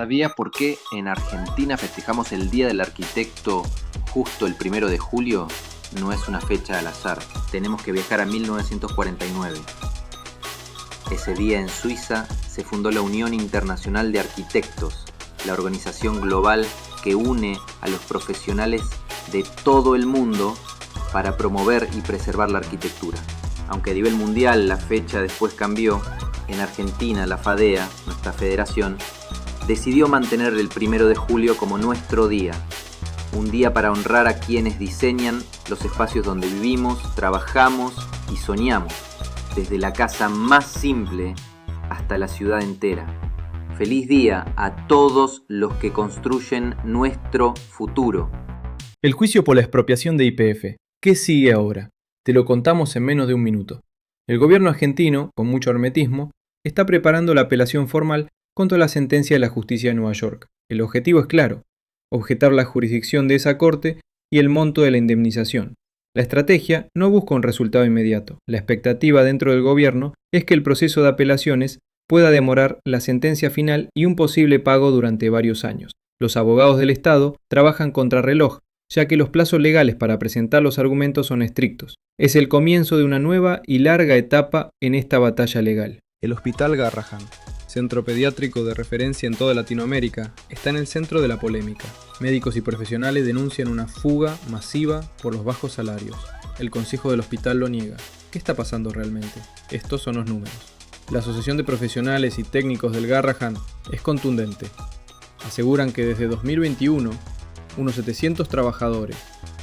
¿Sabía por qué en Argentina festejamos el Día del Arquitecto justo el 1 de julio? No es una fecha al azar. Tenemos que viajar a 1949. Ese día en Suiza se fundó la Unión Internacional de Arquitectos, la organización global que une a los profesionales de todo el mundo para promover y preservar la arquitectura. Aunque a nivel mundial la fecha después cambió, en Argentina la FADEA, nuestra federación, decidió mantener el 1 de julio como nuestro día. Un día para honrar a quienes diseñan los espacios donde vivimos, trabajamos y soñamos, desde la casa más simple hasta la ciudad entera. Feliz día a todos los que construyen nuestro futuro. El juicio por la expropiación de YPF. ¿Qué sigue ahora? Te lo contamos en menos de un minuto. El gobierno argentino, con mucho hermetismo, está preparando la apelación formal contra la sentencia de la justicia de Nueva York. El objetivo es claro: objetar la jurisdicción de esa corte y el monto de la indemnización. La estrategia no busca un resultado inmediato. La expectativa dentro del gobierno es que el proceso de apelaciones pueda demorar la sentencia final y un posible pago durante varios años. Los abogados del Estado trabajan contrarreloj, ya que los plazos legales para presentar los argumentos son estrictos. Es el comienzo de una nueva y larga etapa en esta batalla legal. El Hospital Garrahan, centro pediátrico de referencia en toda Latinoamérica, está en el centro de la polémica. Médicos y profesionales denuncian una fuga masiva por los bajos salarios. El consejo del hospital lo niega. ¿Qué está pasando realmente? Estos son los números. La Asociación de Profesionales y Técnicos del Garrahan es contundente. Aseguran que desde 2021, unos 700 trabajadores,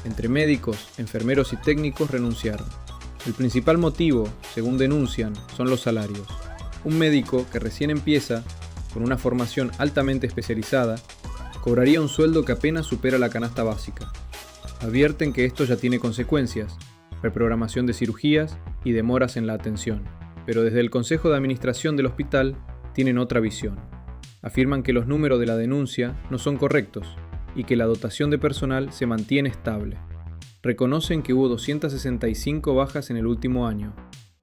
entre médicos, enfermeros y técnicos, renunciaron. El principal motivo, según denuncian, son los salarios. Un médico que recién empieza, con una formación altamente especializada, cobraría un sueldo que apenas supera la canasta básica. Advierten que esto ya tiene consecuencias: reprogramación de cirugías y demoras en la atención. Pero desde el Consejo de Administración del hospital tienen otra visión. Afirman que los números de la denuncia no son correctos y que la dotación de personal se mantiene estable. Reconocen que hubo 265 bajas en el último año,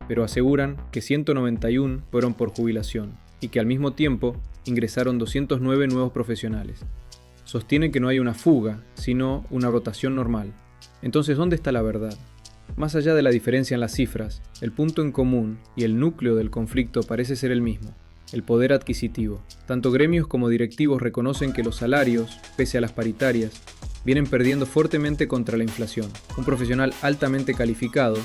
pero aseguran que 191 fueron por jubilación y que al mismo tiempo ingresaron 209 nuevos profesionales. Sostienen que no hay una fuga, sino una rotación normal. Entonces, ¿dónde está la verdad? Más allá de la diferencia en las cifras, el punto en común y el núcleo del conflicto parece ser el mismo: el poder adquisitivo. Tanto gremios como directivos reconocen que los salarios, pese a las paritarias, vienen perdiendo fuertemente contra la inflación. Un profesional altamente calificado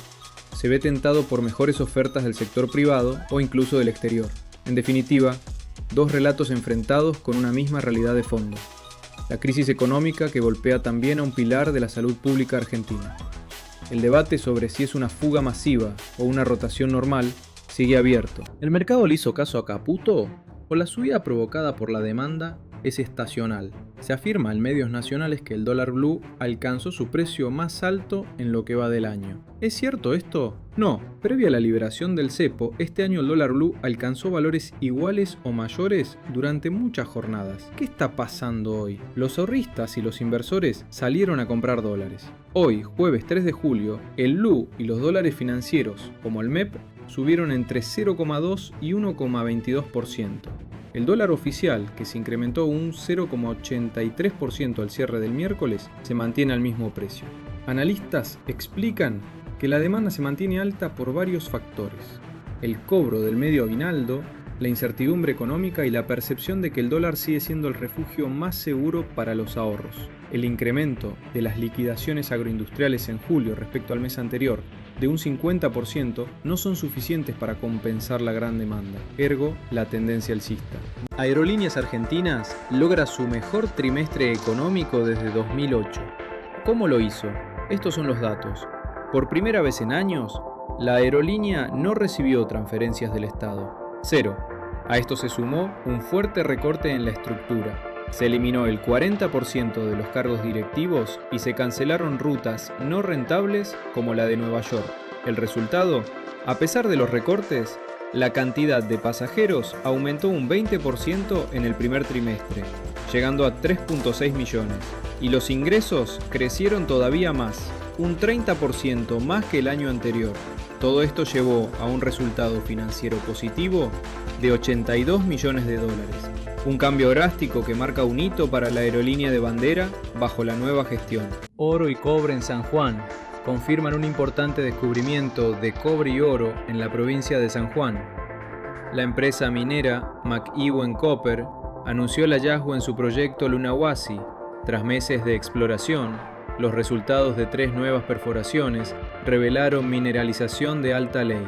se ve tentado por mejores ofertas del sector privado o incluso del exterior. En definitiva, dos relatos enfrentados con una misma realidad de fondo: la crisis económica que golpea también a un pilar de la salud pública argentina. El debate sobre si es una fuga masiva o una rotación normal sigue abierto. ¿El mercado le hizo caso a Caputo? ¿O la subida provocada por la demanda es estacional? Se afirma en medios nacionales que el dólar blue alcanzó su precio más alto en lo que va del año. ¿Es cierto esto? No. Previa a la liberación del cepo, este año el dólar blue alcanzó valores iguales o mayores durante muchas jornadas. ¿Qué está pasando hoy? Los ahorristas y los inversores salieron a comprar dólares. Hoy, jueves 3 de julio, el blue y los dólares financieros, como el MEP, subieron entre 0,2 y 1,22%. El dólar oficial, que se incrementó un 0,83% al cierre del miércoles, se mantiene al mismo precio. Analistas explican que la demanda se mantiene alta por varios factores: el cobro del medio aguinaldo, la incertidumbre económica y la percepción de que el dólar sigue siendo el refugio más seguro para los ahorros. El incremento de las liquidaciones agroindustriales en julio respecto al mes anterior de un 50% no son suficientes para compensar la gran demanda, ergo la tendencia alcista. Aerolíneas Argentinas logra su mejor trimestre económico desde 2008. ¿Cómo lo hizo? Estos son los datos. Por primera vez en años, la aerolínea no recibió transferencias del Estado. 0. A esto se sumó un fuerte recorte en la estructura. Se eliminó el 40% de los cargos directivos y se cancelaron rutas no rentables como la de Nueva York. El resultado: a pesar de los recortes, la cantidad de pasajeros aumentó un 20% en el primer trimestre, llegando a 3,6 millones, y los ingresos crecieron todavía más, un 30% más que el año anterior. Todo esto llevó a un resultado financiero positivo de $82 millones. Un cambio drástico que marca un hito para la aerolínea de bandera bajo la nueva gestión. Oro y cobre en San Juan confirman un importante descubrimiento de cobre y oro en la provincia de San Juan. La empresa minera McEwen Copper anunció el hallazgo en su proyecto Lunahuasi. Tras meses de exploración, los resultados de 3 nuevas perforaciones revelaron mineralización de alta ley.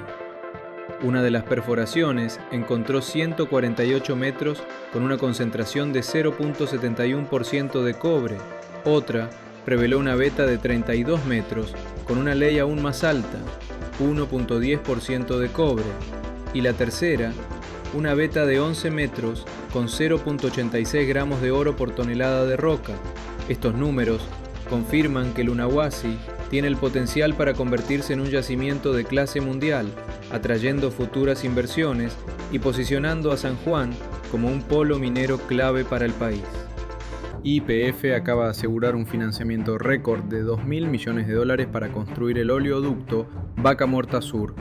Una de las perforaciones encontró 148 metros con una concentración de 0.71% de cobre. Otra reveló una veta de 32 metros con una ley aún más alta, 1.10% de cobre. Y la tercera, una veta de 11 metros con 0.86 gramos de oro por tonelada de roca. Estos números confirman que Lunahuasi tiene el potencial para convertirse en un yacimiento de clase mundial, atrayendo futuras inversiones y posicionando a San Juan como un polo minero clave para el país. YPF acaba de asegurar un financiamiento récord de $2.000 millones para construir el oleoducto Vaca Muerta Sur.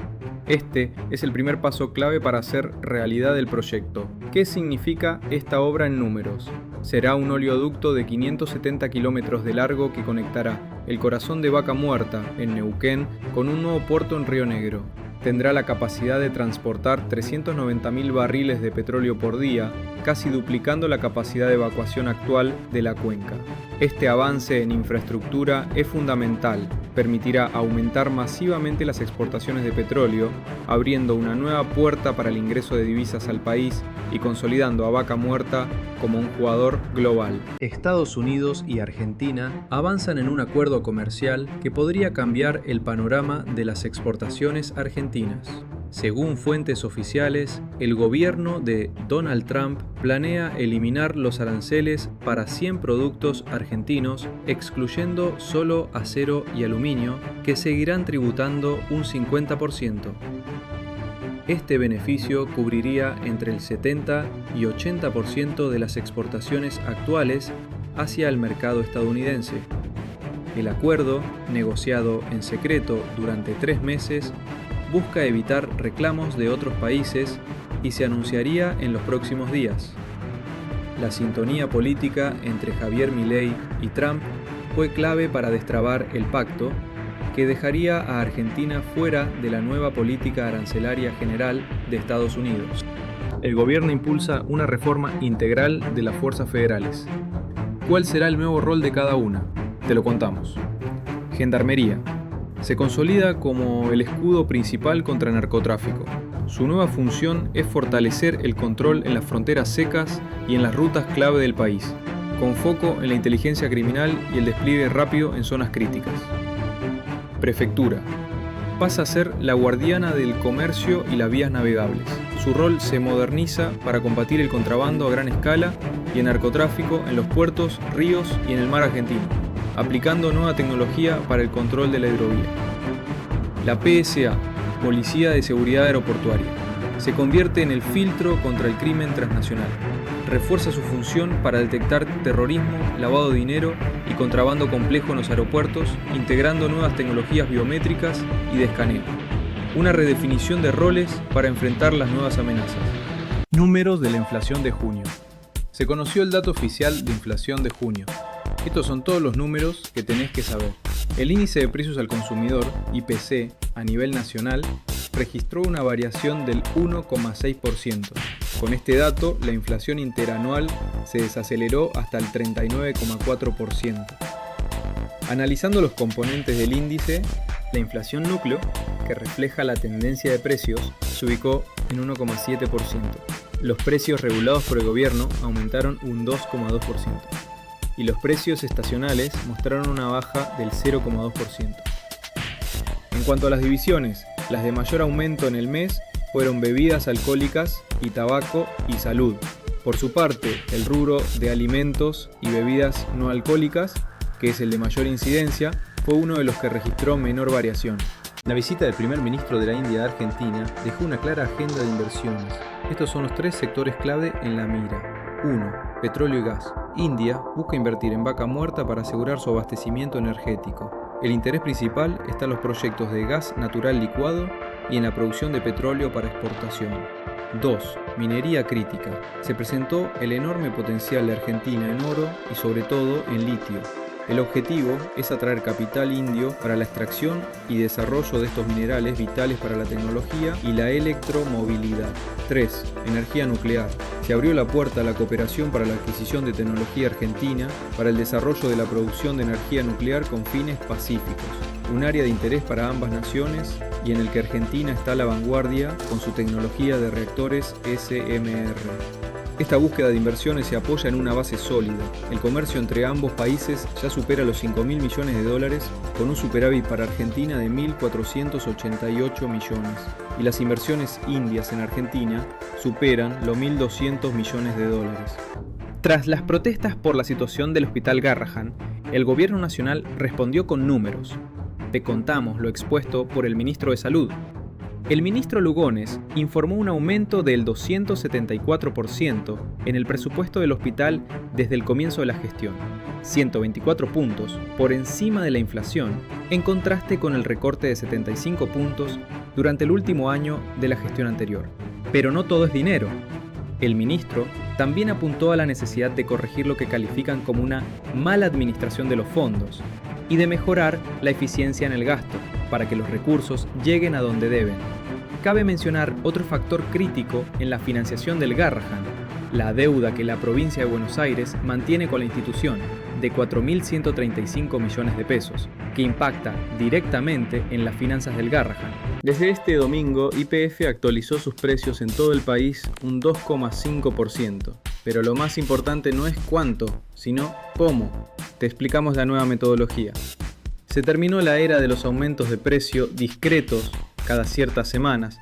Este es el primer paso clave para hacer realidad el proyecto. ¿Qué significa esta obra en números? Será un oleoducto de 570 kilómetros de largo que conectará el corazón de Vaca Muerta, en Neuquén, con un nuevo puerto en Río Negro. Tendrá la capacidad de transportar 390.000 barriles de petróleo por día, casi duplicando la capacidad de evacuación actual de la cuenca. Este avance en infraestructura es fundamental, permitirá aumentar masivamente las exportaciones de petróleo, abriendo una nueva puerta para el ingreso de divisas al país y consolidando a Vaca Muerta como un jugador global. Estados Unidos y Argentina avanzan en un acuerdo comercial que podría cambiar el panorama de las exportaciones argentinas. Según fuentes oficiales, el gobierno de Donald Trump planea eliminar los aranceles para 100 productos argentinos, excluyendo solo acero y aluminio, que seguirán tributando un 50%. Este beneficio cubriría entre el 70 y 80% de las exportaciones actuales hacia el mercado estadounidense. El acuerdo, negociado en secreto durante 3 meses, busca evitar reclamos de otros países y se anunciaría en los próximos días. La sintonía política entre Javier Milei y Trump fue clave para destrabar el pacto, que dejaría a Argentina fuera de la nueva política arancelaria general de Estados Unidos. El gobierno impulsa una reforma integral de las fuerzas federales. ¿Cuál será el nuevo rol de cada una? Te lo contamos. Gendarmería. Se consolida como el escudo principal contra el narcotráfico. Su nueva función es fortalecer el control en las fronteras secas y en las rutas clave del país, con foco en la inteligencia criminal y el despliegue rápido en zonas críticas. Prefectura. Pasa a ser la guardiana del comercio y las vías navegables. Su rol se moderniza para combatir el contrabando a gran escala y el narcotráfico en los puertos, ríos y en el mar argentino, aplicando nueva tecnología para el control de la hidrovía. La PSA, Policía de Seguridad Aeroportuaria, se convierte en el filtro contra el crimen transnacional. Refuerza su función para detectar terrorismo, lavado de dinero y contrabando complejo en los aeropuertos, integrando nuevas tecnologías biométricas y de escaneo. Una redefinición de roles para enfrentar las nuevas amenazas. Números de la inflación de junio. Se conoció el dato oficial de inflación de junio. Estos son todos los números que tenés que saber. El índice de precios al consumidor, IPC, a nivel nacional, registró una variación del 1,6%. Con este dato, la inflación interanual se desaceleró hasta el 39,4%. Analizando los componentes del índice, la inflación núcleo, que refleja la tendencia de precios, se ubicó en 1,7%. Los precios regulados por el gobierno aumentaron un 2,2%. Y los precios estacionales mostraron una baja del 0,2%. En cuanto a las divisiones, las de mayor aumento en el mes fueron bebidas alcohólicas y tabaco y salud. Por su parte, el rubro de alimentos y bebidas no alcohólicas, que es el de mayor incidencia, fue uno de los que registró menor variación. La visita del primer ministro de la India a Argentina dejó una clara agenda de inversiones. Estos son los 3 sectores clave en la mira. 1. Petróleo y gas. India busca invertir en Vaca Muerta para asegurar su abastecimiento energético. El interés principal está en los proyectos de gas natural licuado y en la producción de petróleo para exportación. 2. Minería crítica. Se presentó el enorme potencial de Argentina en oro y sobre todo en litio. El objetivo es atraer capital indio para la extracción y desarrollo de estos minerales vitales para la tecnología y la electromovilidad. 3. Energía nuclear. Se abrió la puerta a la cooperación para la adquisición de tecnología argentina para el desarrollo de la producción de energía nuclear con fines pacíficos, un área de interés para ambas naciones y en el que Argentina está a la vanguardia con su tecnología de reactores SMR. Esta búsqueda de inversiones se apoya en una base sólida. El comercio entre ambos países ya supera los 5.000 millones de dólares, con un superávit para Argentina de 1.488 millones. Y las inversiones indias en Argentina superan los 1.200 millones de dólares. Tras las protestas por la situación del Hospital Garrahan, el gobierno nacional respondió con números. Te contamos lo expuesto por el ministro de Salud. El ministro Lugones informó un aumento del 274% en el presupuesto del hospital desde el comienzo de la gestión, 124 puntos por encima de la inflación, en contraste con el recorte de 75 puntos durante el último año de la gestión anterior. Pero no todo es dinero. El ministro también apuntó a la necesidad de corregir lo que califican como una mala administración de los fondos y de mejorar la eficiencia en el gasto, para que los recursos lleguen a donde deben. Cabe mencionar otro factor crítico en la financiación del Garrahan, la deuda que la provincia de Buenos Aires mantiene con la institución, de 4.135 millones de pesos, que impacta directamente en las finanzas del Garrahan. Desde este domingo, YPF actualizó sus precios en todo el país un 2,5%. Pero lo más importante no es cuánto, sino cómo. Te explicamos la nueva metodología. Se terminó la era de los aumentos de precio discretos cada ciertas semanas.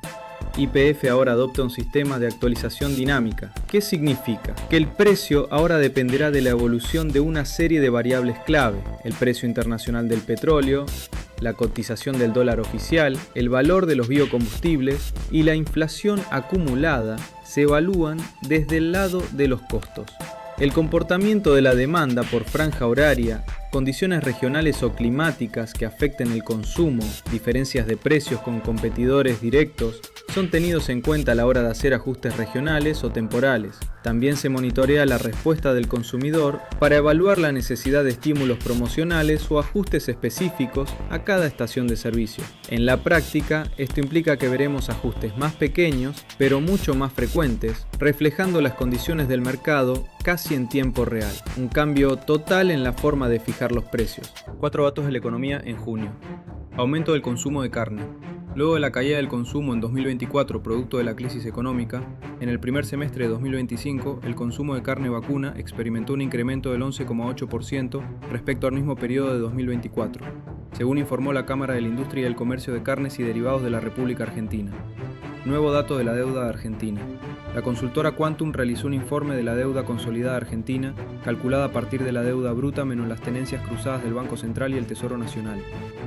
YPF ahora adopta un sistema de actualización dinámica. ¿Qué significa? Que el precio ahora dependerá de la evolución de una serie de variables clave: el precio internacional del petróleo, la cotización del dólar oficial, el valor de los biocombustibles y la inflación acumulada se evalúan desde el lado de los costos. El comportamiento de la demanda por franja horaria, condiciones regionales o climáticas que afecten el consumo, diferencias de precios con competidores directos, son tenidos en cuenta a la hora de hacer ajustes regionales o temporales. También se monitorea la respuesta del consumidor para evaluar la necesidad de estímulos promocionales o ajustes específicos a cada estación de servicio. En la práctica, esto implica que veremos ajustes más pequeños, pero mucho más frecuentes, reflejando las condiciones del mercado casi en tiempo real. Un cambio total en la forma de fijar los precios. 4 datos de la economía en junio. Aumento del consumo de carne. Luego de la caída del consumo en 2024 producto de la crisis económica, en el primer semestre de 2025 el consumo de carne vacuna experimentó un incremento del 11,8% respecto al mismo periodo de 2024, según informó la Cámara de la Industria y el Comercio de Carnes y Derivados de la República Argentina. Nuevo dato de la deuda argentina. La consultora Quantum realizó un informe de la deuda consolidada argentina, calculada a partir de la deuda bruta menos las tenencias cruzadas del Banco Central y el Tesoro Nacional.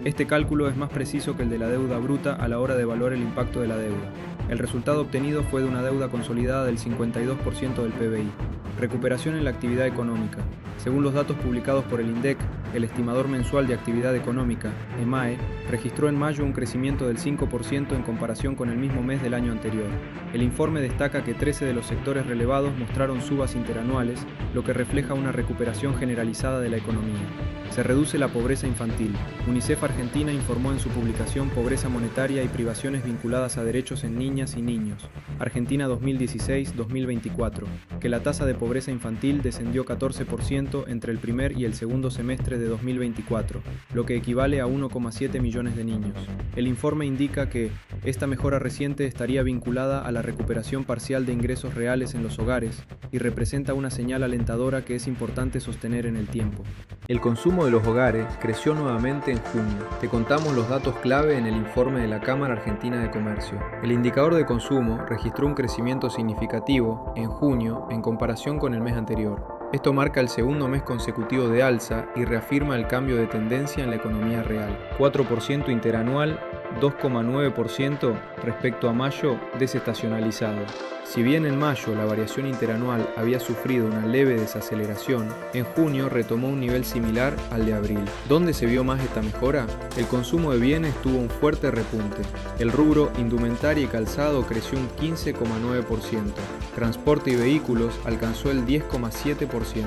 Este cálculo es más preciso que el de la deuda bruta a la hora de evaluar el impacto de la deuda. El resultado obtenido fue de una deuda consolidada del 52% del PBI. Recuperación en la actividad económica. Según los datos publicados por el INDEC, el estimador mensual de actividad económica, EMAE, registró en mayo un crecimiento del 5% en comparación con el mismo mes del año anterior. El informe destaca que 13 de los sectores relevados mostraron subas interanuales, lo que refleja una recuperación generalizada de la economía. Se reduce la pobreza infantil. UNICEF Argentina informó en su publicación Pobreza monetaria y privaciones vinculadas a derechos en niñas y niños, Argentina 2016-2024, que la tasa de pobreza infantil descendió 14% entre el primer y el segundo semestre de 2024, lo que equivale a 1,7 millones de niños. El informe indica que esta mejora reciente estaría vinculada a la recuperación parcial de ingresos reales en los hogares y representa una señal alentadora que es importante sostener en el tiempo. El consumo de los hogares creció nuevamente en junio. Te contamos los datos clave en el informe de la Cámara Argentina de Comercio. El indicador de consumo registró un crecimiento significativo en junio en comparación con el mes anterior. Esto marca el segundo mes consecutivo de alza y reafirma el cambio de tendencia en la economía real. 4% interanual 2,9% respecto a mayo desestacionalizado. Si bien en mayo la variación interanual había sufrido una leve desaceleración, en junio retomó un nivel similar al de abril. ¿Dónde se vio más esta mejora? El consumo de bienes tuvo un fuerte repunte. El rubro indumentaria y calzado creció un 15,9%. Transporte y vehículos alcanzó el 10,7%.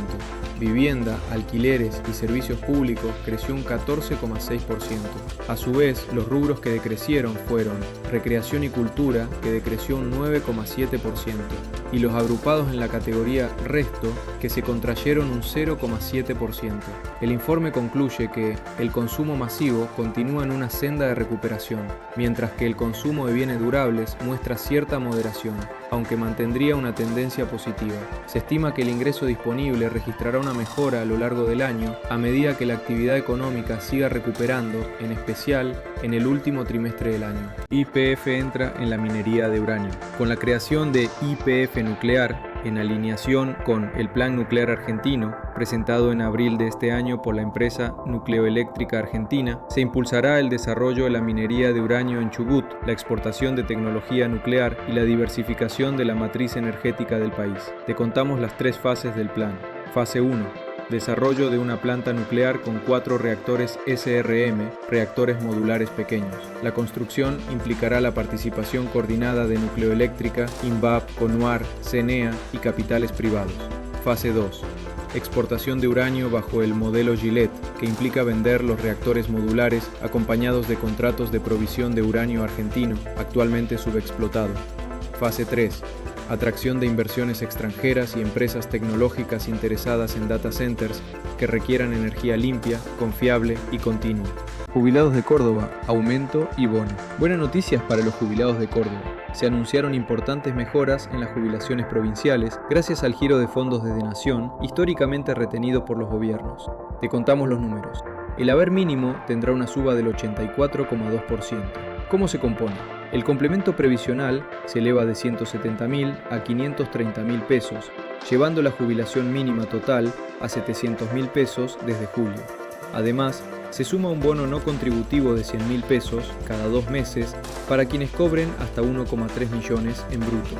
Vivienda, alquileres y servicios públicos creció un 14,6%. A su vez, los rubros que decrecieron fueron recreación y cultura, que decreció un 9,7%, y los agrupados en la categoría resto, que se contrayeron un 0,7%. El informe concluye que el consumo masivo continúa en una senda de recuperación, mientras que el consumo de bienes durables muestra cierta moderación, aunque mantendría una tendencia positiva. Se estima que el ingreso disponible registrará una mejora a lo largo del año a medida que la actividad económica siga recuperando, en especial en el último trimestre del año. YPF entra en la minería de uranio. Con la creación de YPF Nuclear, en alineación con el Plan Nuclear Argentino, presentado en abril de este año por la empresa Nucleoeléctrica Argentina, se impulsará el desarrollo de la minería de uranio en Chubut, la exportación de tecnología nuclear y la diversificación de la matriz energética del país. Te contamos las 3 fases del plan. Fase 1. Desarrollo de una planta nuclear con 4 reactores SRM, reactores modulares pequeños. La construcción implicará la participación coordinada de Nucleoeléctrica, INVAP, CONUAR, CENEA y capitales privados. Fase 2. Exportación de uranio bajo el modelo Gillette, que implica vender los reactores modulares acompañados de contratos de provisión de uranio argentino, actualmente subexplotado. Fase 3. Atracción de inversiones extranjeras y empresas tecnológicas interesadas en data centers que requieran energía limpia, confiable y continua. Jubilados de Córdoba, aumento y bono. Buenas noticias para los jubilados de Córdoba. Se anunciaron importantes mejoras en las jubilaciones provinciales gracias al giro de fondos desde Nación, históricamente retenido por los gobiernos. Te contamos los números. El haber mínimo tendrá una suba del 84,2%. ¿Cómo se compone? El complemento previsional se eleva de 170.000 a 530.000 pesos, llevando la jubilación mínima total a 700.000 pesos desde julio. Además, se suma un bono no contributivo de 100.000 pesos cada 2 meses para quienes cobren hasta 1,3 millones en bruto.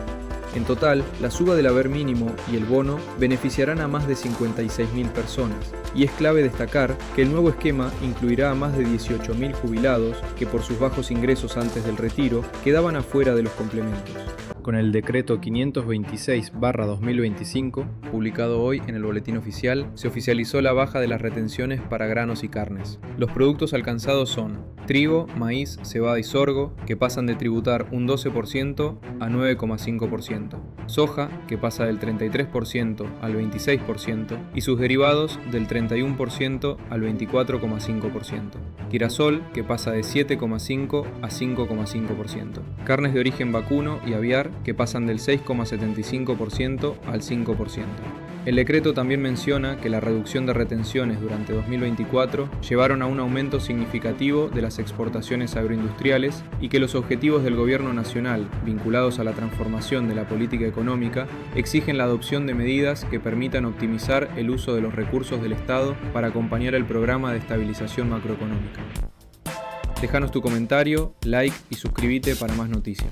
En total, la suba del haber mínimo y el bono beneficiarán a más de 56.000 personas, y es clave destacar que el nuevo esquema incluirá a más de 18.000 jubilados que por sus bajos ingresos antes del retiro quedaban afuera de los complementos. Con el decreto 526/2025, publicado hoy en el Boletín Oficial, se oficializó la baja de las retenciones para granos y carnes. Los productos alcanzados son trigo, maíz, cebada y sorgo, que pasan de tributar un 12% a 9,5%, soja, que pasa del 33% al 26%, y sus derivados del 31% al 24,5%, girasol, que pasa de 7,5% a 5,5%, carnes de origen vacuno y aviar, que pasan del 6,75% al 5%. El decreto también menciona que la reducción de retenciones durante 2024 llevaron a un aumento significativo de las exportaciones agroindustriales y que los objetivos del gobierno nacional vinculados a la transformación de la política económica exigen la adopción de medidas que permitan optimizar el uso de los recursos del Estado para acompañar el programa de estabilización macroeconómica. Déjanos tu comentario, like y suscríbete para más noticias.